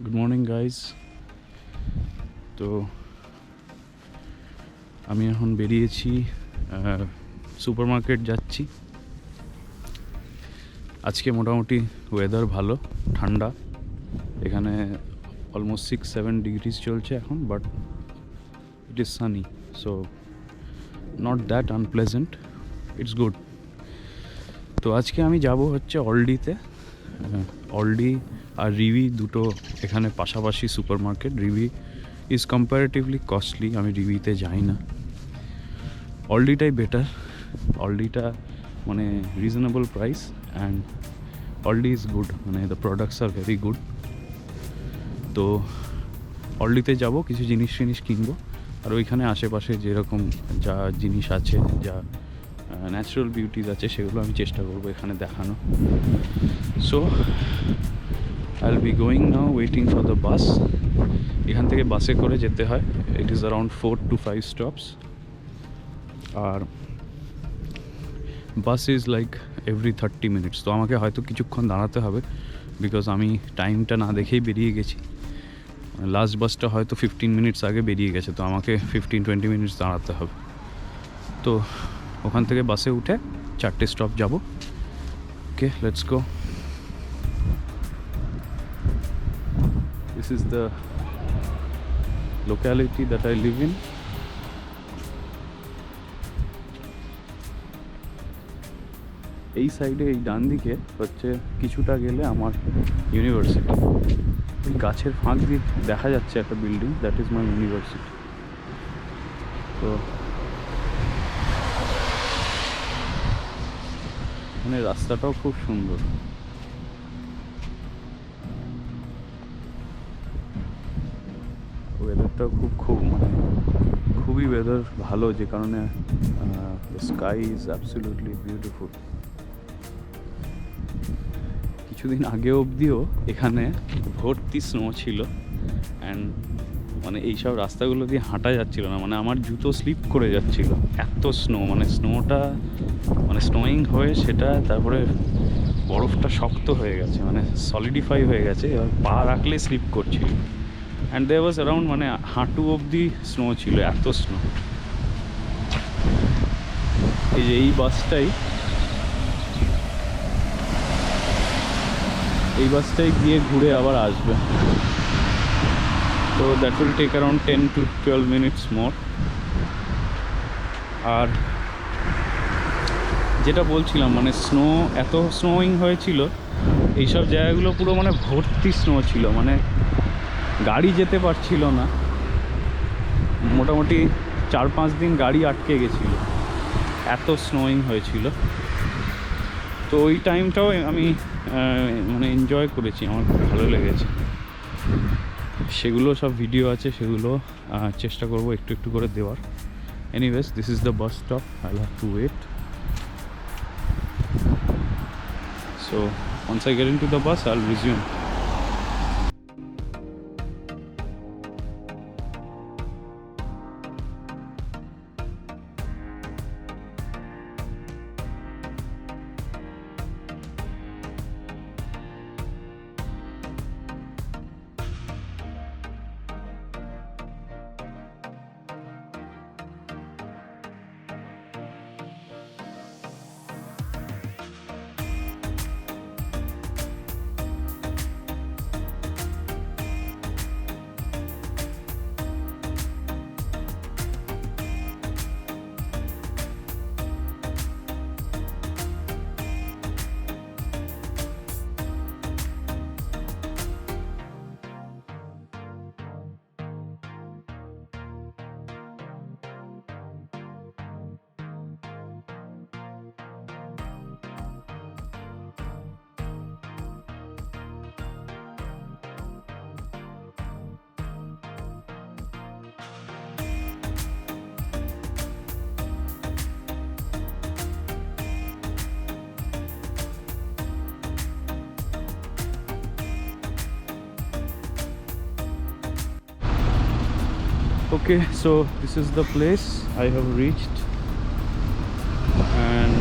Good morning guys. তো আমি এখন বেরিয়েছি, সুপার মার্কেট যাচ্ছি। আজকে মোটামুটি ওয়েদার ভালো, ঠান্ডা। এখানে অলমোস্ট 6-7 ডিগ্রিজ চলছে এখন, but it is Sunny, so not that unpleasant, it's good. তো আজকে আমি যাব হচ্ছে অলডিতে। অলডি আর রিভি দুটো এখানে পাশাপাশি supermarket. Rewe is comparatively costly, আমি রিভিতে যাই না। অলডিটাই বেটার। অলডিটা মানে reasonable price, and Aldi is good, মানে the products are very good. তো অলডিতে যাব, কিছু জিনিস কিনবো, আর ওইখানে আশেপাশে যেরকম যা জিনিস আছে, যা ন্যাচারাল বিউটিজ আছে, সেগুলো আমি চেষ্টা করবো এখানে দেখানো। So I will be going now, waiting for the bus. এখান থেকে বাসে করে যেতে হয়, it is around 4 to 5 stops. আর bus is like every 30 minutes. তো আমাকে হয়তো কিছুক্ষণ দাঁড়াতে হবে, বিকজ আমি টাইমটা না দেখেই বেরিয়ে গেছি। লাস্ট বাসটা হয়তো 15 মিনিটস আগে বেরিয়ে গেছে, তো আমাকে 15-20 মিনিটস দাঁড়াতে হবে। তো ওখান থেকে বাসে উঠে 4টে স্টপ যাব। Okay, let's go. This is the locality that I live in. এই সাইডে, এই ডান দিকে হচ্ছে কিছুটা গেলে আমার ইউনিভার্সিটি। ওই গাছের ফাঁক দিয়ে দেখা যাচ্ছে একটা building, that is my university. তো মানে রাস্তাটাও খুব সুন্দর। ওয়েদারটাও মানে খুবই ওয়েদার ভালো, যে কারণে the sky is absolutely beautiful. কিছুদিন আগে অবধিও এখানে ভর্তি স্নো ছিল, অ্যান্ড মানে এইসব রাস্তাগুলো দিয়ে হাঁটা যাচ্ছিল না, মানে আমার জুতো স্লিপ করে যাচ্ছিল, এত স্নো। মানে স্নোটা মানে স্নোয়িং হয়ে সেটা তারপরে বরফটা শক্ত হয়ে গেছে, মানে সলিডিফাই হয়ে গেছে, এবার পা রাখলে স্লিপ করছিল। অ্যান্ড দেয়ার ওয়াজ অ্যারাউন্ড মানে হাঁটু অবধি স্নো ছিল, এত স্নো। এই যে এই বাসটাই গিয়ে ঘুরে আবার আসবে। তো that will take around 10 to 12 minutes more. আর যেটা বলছিলাম, মানে এত স্নোয়িং হয়েছিল, এইসব জায়গাগুলো পুরো মানে ভর্তি স্নো ছিল, মানে গাড়ি যেতে পারছিল না। মোটামুটি 4-5 দিন গাড়ি আটকে গেছিল, এত স্নোয়িং হয়েছিল। তো ওই টাইমটাও আমি মানে এনজয় করেছি, আমার খুব ভালো লেগেছে। সেগুলো সব ভিডিও আছে, সেগুলো চেষ্টা করবো একটু একটু করে দেওয়ার। Anyways, this is the bus stop, I have to wait. So once I get into the bus, I'll resume. Okay, so this is the place I have reached, and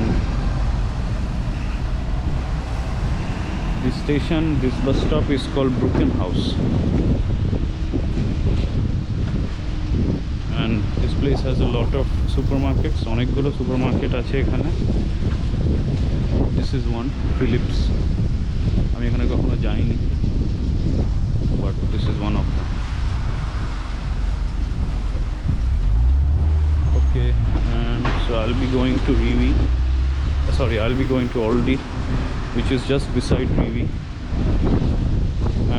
this this station, this bus stop is called Brooklyn House. And this place has a lot of supermarkets. অনেকগুলো supermarket আছে এখানে. This is one, Philips. আমি এখানে কখনো যাইনি, but this is one of them. Okay, and so I'll be going to Rivi. Sorry, I'll be going to Aldi, which is just beside Rivi.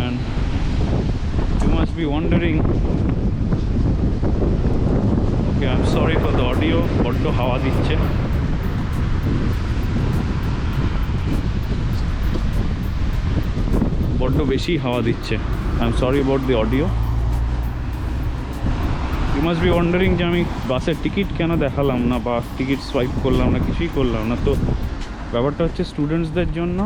And you must be wondering, okay, I'm sorry for the audio, বড্ড হাওয়া দিচ্ছে. বড্ড বেশি হাওয়া দিচ্ছে. I'm sorry about the audio. You must be wondering যে আমি বাসের টিকিট কেন দেখালাম না বা টিকিট সোয়াইপ করলাম না, কিছুই করলাম না. তো ব্যাপারটা হচ্ছে স্টুডেন্টসদের জন্য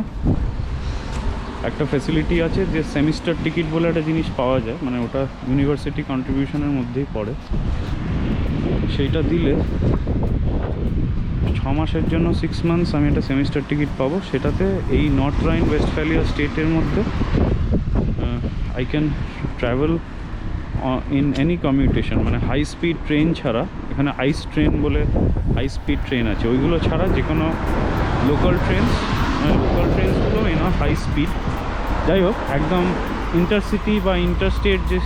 একটা ফ্যাসিলিটি আছে যে সেমিস্টার টিকিট বলে একটা জিনিস পাওয়া যায়, মানে ওটা ইউনিভার্সিটি কন্ট্রিবিউশনের মধ্যেই পড়ে. সেইটা দিলে 6 মাসের জন্য 6 মান্থস আমি একটা সেমিস্টার টিকিট পাবো. সেটাতে এই নর্থ রাইন ওয়েস্টফ্যালিয়া স্টেটের মধ্যে I can travel in any commutation, মানে হাই স্পিড ট্রেন ছাড়া. এখানে আইস ট্রেন বলে হাই স্পিড ট্রেন আছে, ওইগুলো ছাড়া যে কোনো লোকাল ট্রেনস, মানে লোকাল ট্রেনসগুলো হাই স্পিড. যাই হোক, একদম ইন্টারসিটি বা ইন্টারস্টেট যে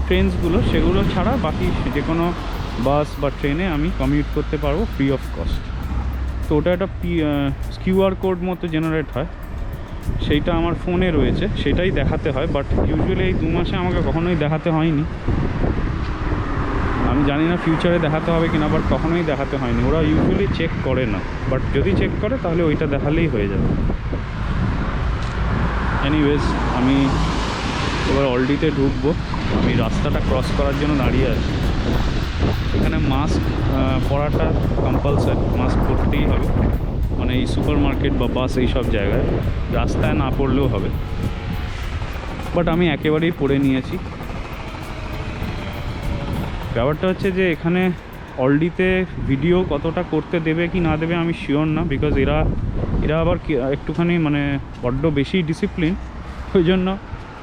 ট্রেনসগুলো সেগুলো ছাড়া বাকি যে কোনো বাস বা ট্রেনে আমি কমিউট করতে পারবো ফ্রি অফ কস্ট. তো ওটা একটা কিউআর কোড মতো জেনারেট হয়, সেইটা আমার ফোনে রয়েছে, সেটাই দেখাতে হয়. বাট ইউজুয়ালি এই 2 মাসে আমাকে কখনোই দেখাতে হয়নি. আমি জানি না ফিউচারে দেখাতে হবে কিনা, বাট কখনোই দেখাতে হয়নি. ওরা ইউজুয়ালি চেক করে না, বাট যদি চেক করে তাহলে ওইটা দেখালেই হয়ে যাবে. এনিওয়েজ, আমি এবার অলডিতে ঢুকবো. আমি রাস্তাটা ক্রস করার জন্য দাঁড়িয়ে আছি. এখানে মাস্ক পরাটা কম্পালসারি, মাস্ক পরতেই হবে, মানে এই সুপার মার্কেট বা বাস এইসব জায়গায়. রাস্তায় না পড়লেও হবে, বাট আমি একেবারেই পরে নিয়েছি. ব্যাপারটা হচ্ছে যে এখানে অলডিতে ভিডিও কতটা করতে দেবে কি না দেবে আমি শিওর না, বিকজ এরা আবার একটুখানি মানে বড্ড বেশি ডিসিপ্লিন. ওই জন্য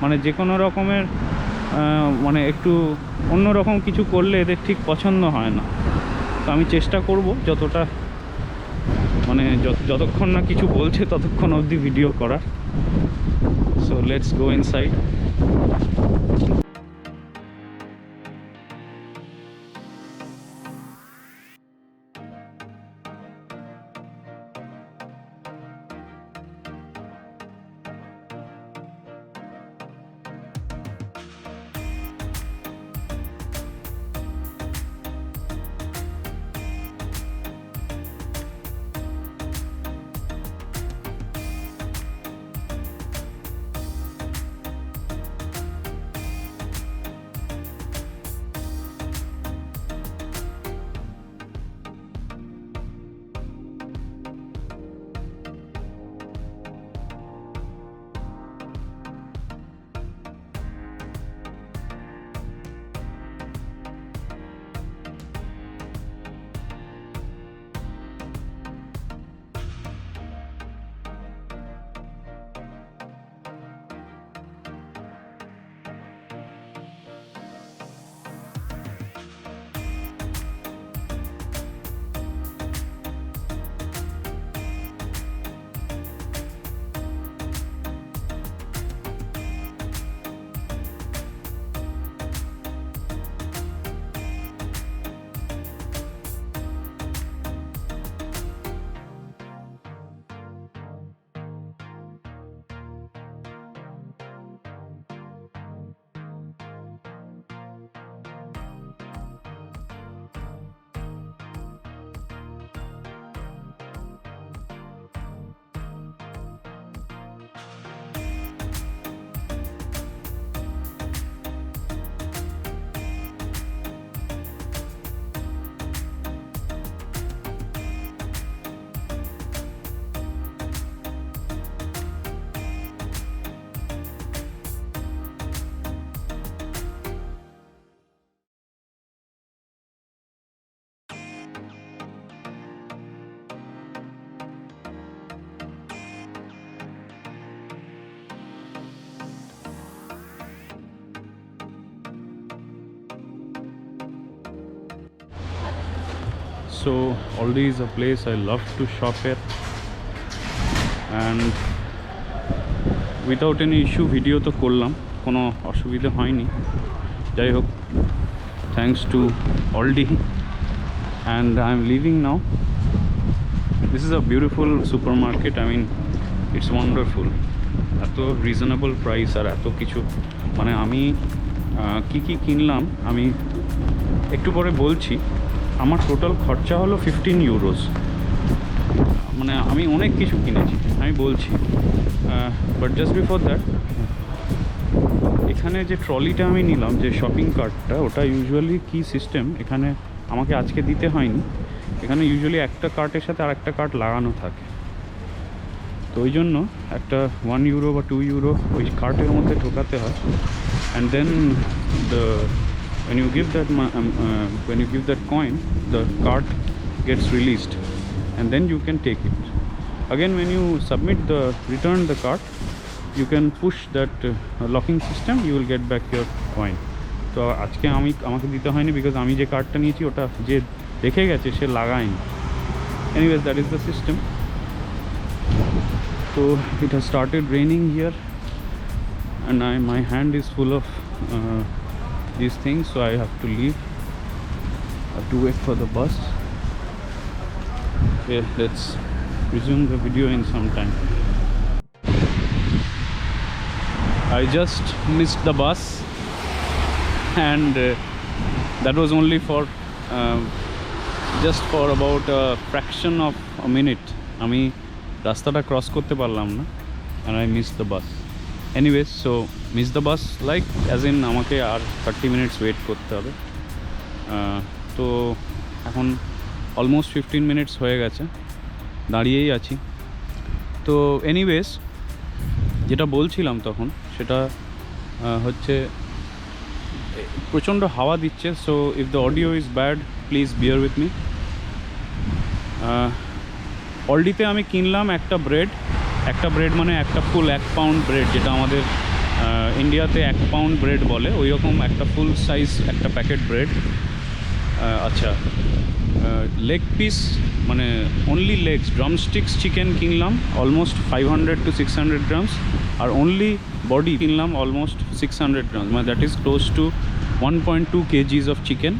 মানে যে কোনো রকমের মানে একটু অন্যরকম কিছু করলে এদের ঠিক পছন্দ হয় না. তো আমি চেষ্টা করব যতটা, মানে যতক্ষণ না কিছু বলছে ততক্ষণ অবধি ভিডিও করার. So let's go inside. So Aldi is a place I love to shop at, and without any issue video তো করলাম, কোনো অসুবিধা হয়নি। যাই হোক, thanks to Aldi, and I'm leaving now. This is a beautiful supermarket. I mean, it's wonderful. এত reasonable price আর এত কিছু, মানে আমি কি কি কিনলাম আমি একটু পরে বলছি। আমার টোটাল খরচা হলো 15 ইউরোস। মানে আমি অনেক কিছু কিনেছি, আমি বলছি। বাট জাস্ট বিফোর দ্যাট, এখানে যে ট্রলিটা আমি নিলাম, যে শপিং কার্টটা, ওটা ইউজুয়ালি কি সিস্টেম, এখানে আমাকে আজকে দিতে হয়নি। এখানে ইউজুয়ালি একটা কার্টের সাথে আর একটা কার্ট লাগানো থাকে, তো ওই জন্য একটা 1 ইউরো বা 2 ইউরো ওই কার্টের মধ্যে ঢোকাতে হয়। And then when you give that coin, the card gets released, and then you can take it again. When you return the card, you can push that locking system, you will get back your coin. তো আজকে আমাকে দিতে হয়নি, because আমি যে কার্ডটা নিয়েছি ওটা যে দেখে গেছে সে লাগায়নি। Anyways, that is the system. So it has started raining here, and my hand is full of these things, so I have to leave. I have to wait for the bus. Okay, let's resume the video in some time. I just missed the bus, and that was only for just for about a fraction of a minute. আমি রাস্তাটা cross করতে পারলাম না, and I missed the bus. Anyways, so miss the bus like as in আমাকে আর 30 minutes wait করতে হবে। তো এখন অলমোস্ট 15 minutes হয়ে গেছে, দাঁড়িয়েই আছি। তো এনিওয়েজ, যেটা বলছিলাম তখন, সেটা হচ্ছে প্রচণ্ড হাওয়া দিচ্ছে। So if the audio is bad, please bear with me. অলডিতে আমি কিনলাম একটা ব্রেড মানে একটা ফুল 1 পাউন্ড ব্রেড, যেটা আমাদের ইন্ডিয়াতে 1 পাউন্ড ব্রেড বলে, ওই রকম একটা ফুল সাইজ একটা প্যাকেট ব্রেড। আচ্ছা, লেগ পিস মানে অনলি লেগস, ড্রামস্টিক্স চিকেন কিনলাম অলমোস্ট 500 to 600 গ্রামস, আর অনলি বডি কিনলাম অলমোস্ট 600 গ্রামস, মানে that is close to 1.2 kgs of chicken.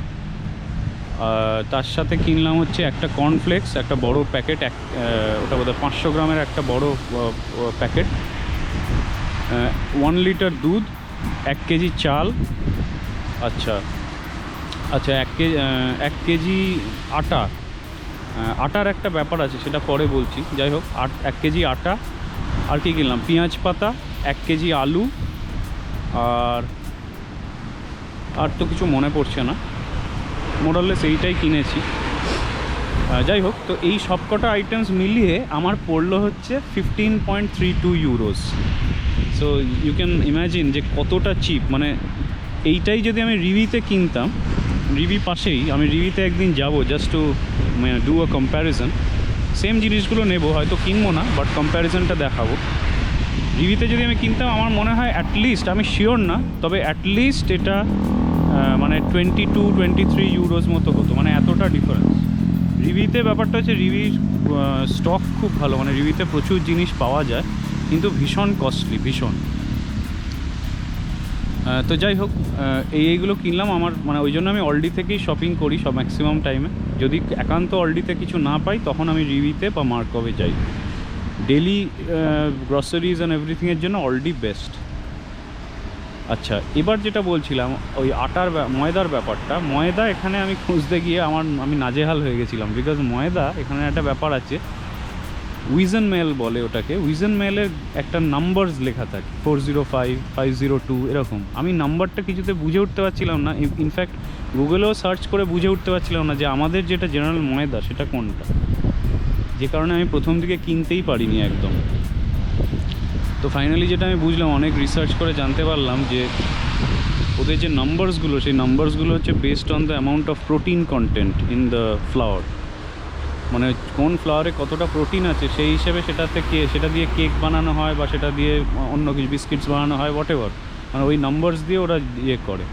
তার সাথে কিনলাম হচ্ছে একটা কর্নফ্লেক্স, একটা বড় প্যাকেট, ওটা বোধহয় 500 গ্রামের একটা বড় প্যাকেট, 1 লিটার দুধ, 1 কেজি চাল, আচ্ছা 1 কেজি আটার একটা ব্যাপার আছে, সেটা পরে বলছি। যাই হোক, 1 কেজি আটা। আর কি কিনলাম, পেঁয়াজ পাতা, 1 কেজি আলু, আর তো কিছু মনে পড়ছে না, মোরালেস এইটাই কিনেছি। যাই হোক, তো এই সবকটা আইটেমস মিলিয়ে আমার পড়লো হচ্ছে 15.32 euros. So you can imagine যে কতটা চিপ। মানে এইটাই যদি আমি রিভিতে কিনতাম, রিভি পাশেই, আমি রিভিতে একদিন যাব just to do a comparison. Same জিনিসগুলো নেব, হয়তো কিনবো না, বাট কম্প্যারিজনটা দেখাবো। রিভিতে যদি আমি কিনতাম, আমার মনে হয় অ্যাটলিস্ট, আমি শিওর না, তবে অ্যাটলিস্ট এটা মানে 22-23 ইউরোস মতো হতো, মানে এতটা ডিফারেন্স। রিভিতে ব্যাপারটা হচ্ছে, রিভির স্টক খুব ভালো, মানে রিভিতে প্রচুর জিনিস পাওয়া যায়, কিন্তু ভীষণ কস্টলি, ভীষণ। তো যাই হোক, এইগুলো কিনলাম। আমার মানে ওই জন্য আমি অলডি থেকেই শপিং করি সব ম্যাক্সিমাম টাইমে। যদি একান্ত অলডিতে কিছু না পাই, তখন আমি রিভিতে বা মার্কভে যাই। ডেলি গ্রসারিজ অ্যান্ড এভরিথিংয়ের জন্য অলডি বেস্ট। আচ্ছা, এবার যেটা বলছিলাম, ওই ময়দার ব্যাপারটা। ময়দা এখানে আমি খুঁজতে গিয়ে আমি নাজেহাল হয়ে গেছিলাম, বিকজ ময়দা এখানে একটা ব্যাপার আছে, উইজেন মেল বলে ওটাকে। উইজেন মেলের একটা নাম্বারস লেখা থাকে, 405, 502 এরকম। আমি নাম্বারটা কিছুতে বুঝে উঠতে পারছিলাম না। ইনফ্যাক্ট গুগলেও সার্চ করে বুঝে উঠতে পারছিলাম না যে আমাদের যেটা জেনারেল ময়দা সেটা কোনটা, যে কারণে আমি প্রথম দিকে কিনতেই পারিনি একদম। তো ফাইনালি যেটা আমি বুঝলাম, অনেক রিসার্চ করে জানতে পারলাম যে ওদের যে নাম্বারসগুলো, সেই নাম্বারসগুলো হচ্ছে based on the amount of protein contained in the flower. মানে কোন ফ্লাওয়ারে কতটা প্রোটিন আছে, সেই হিসেবে সেটা দিয়ে কেক বানানো হয়, বা সেটা দিয়ে অন্য কিছু বিস্কিটস বানানো হয়, হোয়াট এভার। মানে ওই নাম্বারস দিয়ে ওরা করে।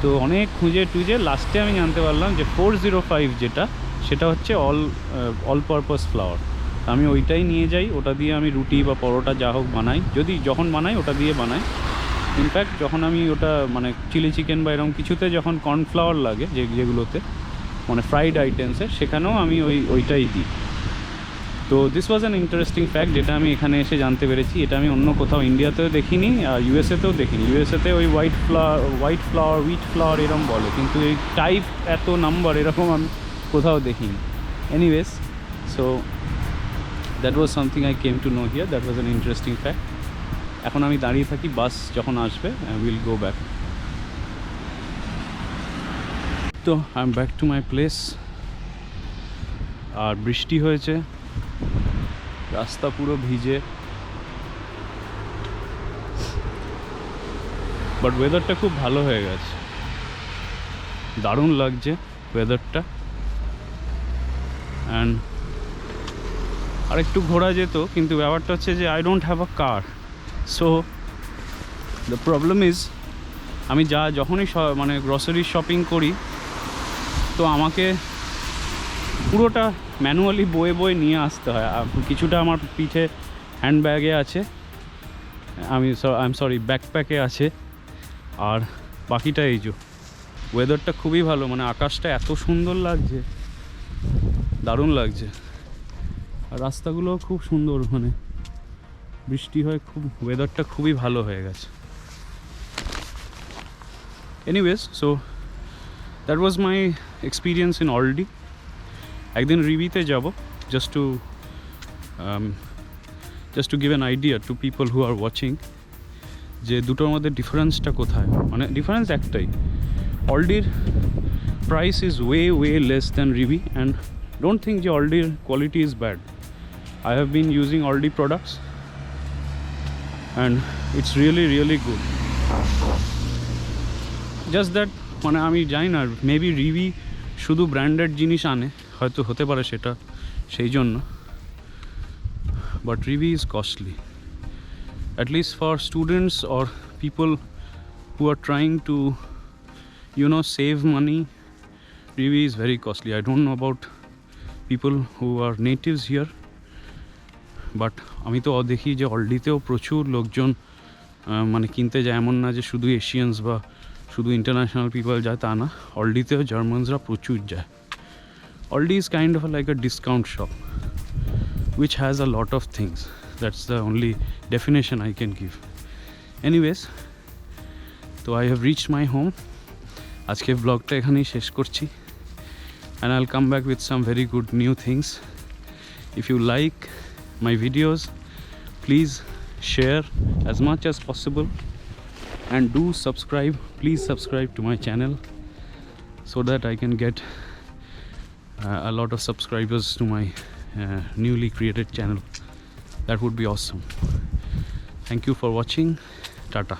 তো অনেক খুঁজে টুজে লাস্টে আমি জানতে পারলাম যে 405 যেটা, সেটা হচ্ছে অল পারপাস ফ্লাওয়ার। আমি ওইটাই নিয়ে যাই, ওটা দিয়ে আমি রুটি বা পরোটা যা হোক বানাই, যখন বানাই ওটা দিয়ে বানাই। ইনফ্যাক্ট যখন আমি ওটা মানে চিলি চিকেন বা এরকম কিছুতে যখন কর্নফ্লাওয়ার লাগে যেগুলোতে মানে ফ্রাইড আইটেমসে, সেখানেও আমি ওইটাই দিই। তো this was an interesting fact, যেটা আমি এখানে এসে জানতে পেরেছি। এটা আমি অন্য কোথাও ইন্ডিয়াতেও দেখিনি আর ইউএসএতেও দেখিনি। ইউএসএতে ওই উইট ফ্লাওয়ার এরকম বলে, কিন্তু এই টাইপ এত নাম্বার এরকম আমি কোথাও দেখিনি। Anyways, so that was something I came to know here, that was an interesting fact. এখন আমি দাঁড়িয়ে থাকি, বাস যখন আসবে উইল গো ব্যাক। তো I am back to my place. আর বৃষ্টি হয়েছে, রাস্তা পুরো ভিজে, বাট ওয়েদারটা খুব ভালো হয়ে গেছে, দারুণ লাগছে ওয়েদারটা। অ্যান্ড আর একটু ঘোরা যেত, কিন্তু ব্যাপারটা হচ্ছে যে I don't have a car. So the problem is, আমি যখনই মানে গ্রসারি শপিং করি, তো আমাকে পুরোটা ম্যানুয়ালি বয়ে নিয়ে আসতে হয়। কিছুটা আমার পিঠে হ্যান্ডব্যাগে আছে, আই এম সরি ব্যাকপ্যাকে আছে, আর বাকিটা এই যে। ওয়েদারটা খুবই ভালো, মানে আকাশটা এত সুন্দর লাগছে, দারুণ লাগছে। আর রাস্তাগুলোও খুব সুন্দর, মানে বৃষ্টি হয় খুব, ওয়েদারটা খুবই ভালো হয়ে গেছে। Anyways, so that was my experience in already. একদিন রিভিতে যাব, just to give an idea to people who are watching, যে দুটোর মধ্যে ডিফারেন্সটা কোথায়। মানে ডিফারেন্স একটাই, অলডির price is way less than Rewe, and don't think যে অলডির quality is bad. I have been using Aldi products and it's really good. Just that মানে আমি জানি না, মেবি রিভি শুধু ব্র্যান্ডেড জিনিস আনে, হয়তো হতে পারে সেটা সেই জন্য, but Rewe is costly, at least for students or people who are trying to save money. Rivi is very costly. I don't know about people who are natives here, but আমি তো দেখি যে অলডিতেও প্রচুর লোকজন মানে কিনতে যায়। এমন না যে শুধু এশিয়ানস বা শুধু ইন্টারন্যাশনাল পিপল যায়, তা না, অলডিতেও জার্মানসরা প্রচুর যায়। Aldi is kind of like a discount shop which has a lot of things. That's the only definition I can give. Anyways, so I have reached my home. আজকে ব্লগটা এখানেই শেষ করছি, and I'll come back with some very good new things. If you like my videos, please share as much as possible and do subscribe. Please subscribe to my channel so that I can get a lot of subscribers to my newly created channel. That would be awesome. Thank you for watching. Tata.